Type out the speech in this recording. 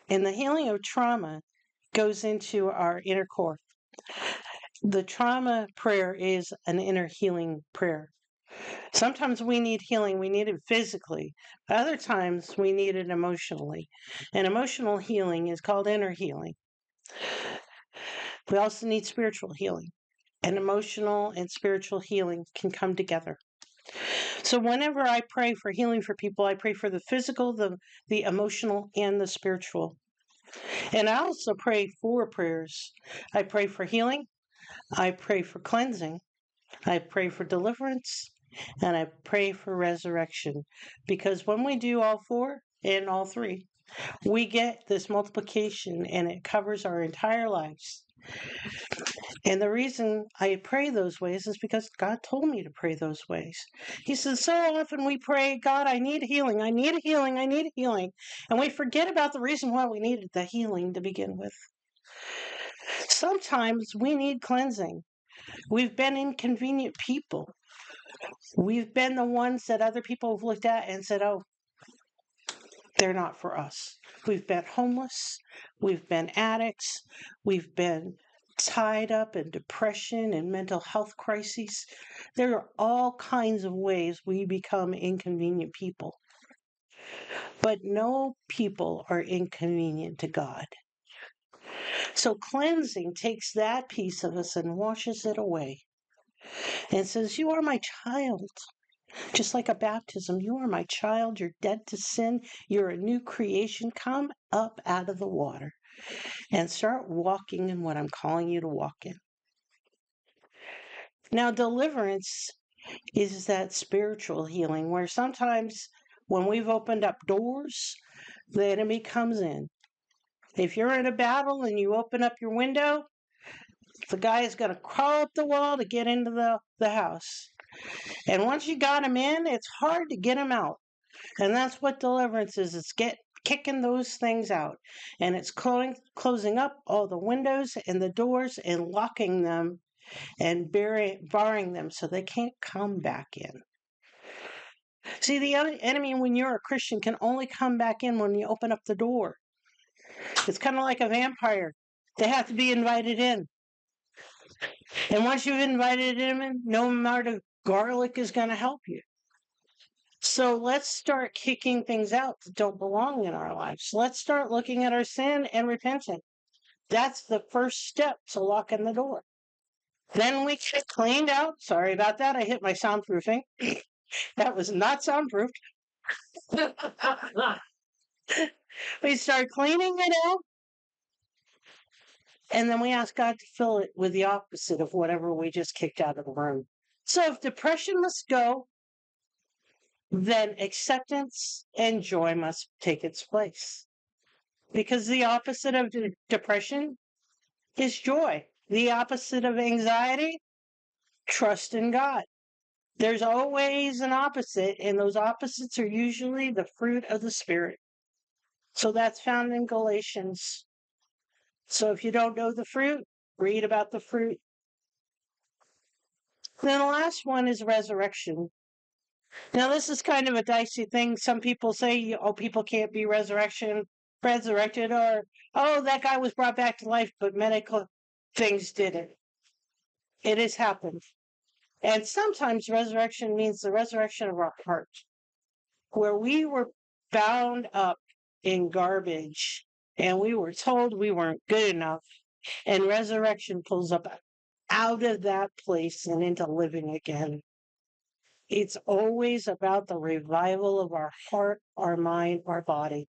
And the healing of trauma goes into our inner core. The trauma prayer is an inner healing prayer. Sometimes we need healing, we need it physically. Other times we need it emotionally. And emotional healing is called inner healing. We also need spiritual healing. And emotional and spiritual healing can come together. So whenever I pray for healing for people, I pray for the physical, the emotional, and the spiritual. And I also pray four prayers. I pray for healing, I pray for cleansing, I pray for deliverance, and I pray for resurrection. Because when we do all four and all three, we get this multiplication and it covers our entire lives. And the reason I pray those ways is because God told me to pray those ways. He says, so often we pray, God, I need healing, I need healing, I need healing. And we forget about the reason why we needed the healing to begin with. Sometimes we need cleansing. We've been inconvenient people. We've been the ones that other people have looked at and said, oh, they're not for us. We've been homeless. We've been addicts. We've been tied up in depression and mental health crises. There are all kinds of ways we become inconvenient people. But no people are inconvenient to God. So cleansing takes that piece of us and washes it away and says, you are my child. Just like a baptism, you are my child, you're dead to sin, you're a new creation. Come up out of the water and start walking in what I'm calling you to walk in. Now, deliverance is that spiritual healing where sometimes when we've opened up doors, the enemy comes in. If you're in a battle and you open up your window, the guy is going to crawl up the wall to get into the house. And once you got him in, it's hard to get him out. And that's what deliverance is. It's kicking those things out. And it's closing up all the windows and the doors and locking them and barring them so they can't come back in. See, the enemy, when you're a Christian, can only come back in when you open up the door. It's kind of like a vampire. They have to be invited in. And once you've invited them in, no amount of garlic is going to help you. So let's start kicking things out that don't belong in our lives. Let's start looking at our sin and repenting. That's the first step to locking the door. Then we get cleaned out. Sorry about that. I hit my soundproofing. That was not soundproofed. We start cleaning it out. And then we ask God to fill it with the opposite of whatever we just kicked out of the room. So if depression must go, then acceptance and joy must take its place. Because the opposite of depression is joy. The opposite of anxiety, trust in God. There's always an opposite, and those opposites are usually the fruit of the Spirit. So that's found in Galatians. So if you don't know the fruit, read about the fruit. Then the last one is resurrection. Now, this is kind of a dicey thing. Some people say, oh, people can't be resurrected, or, oh, that guy was brought back to life, but medical things didn't. It has happened. And sometimes resurrection means the resurrection of our heart, where we were bound up in garbage and we were told we weren't good enough. And resurrection pulls up out of that place and into living again. It's always about the revival of our heart, our mind, our body.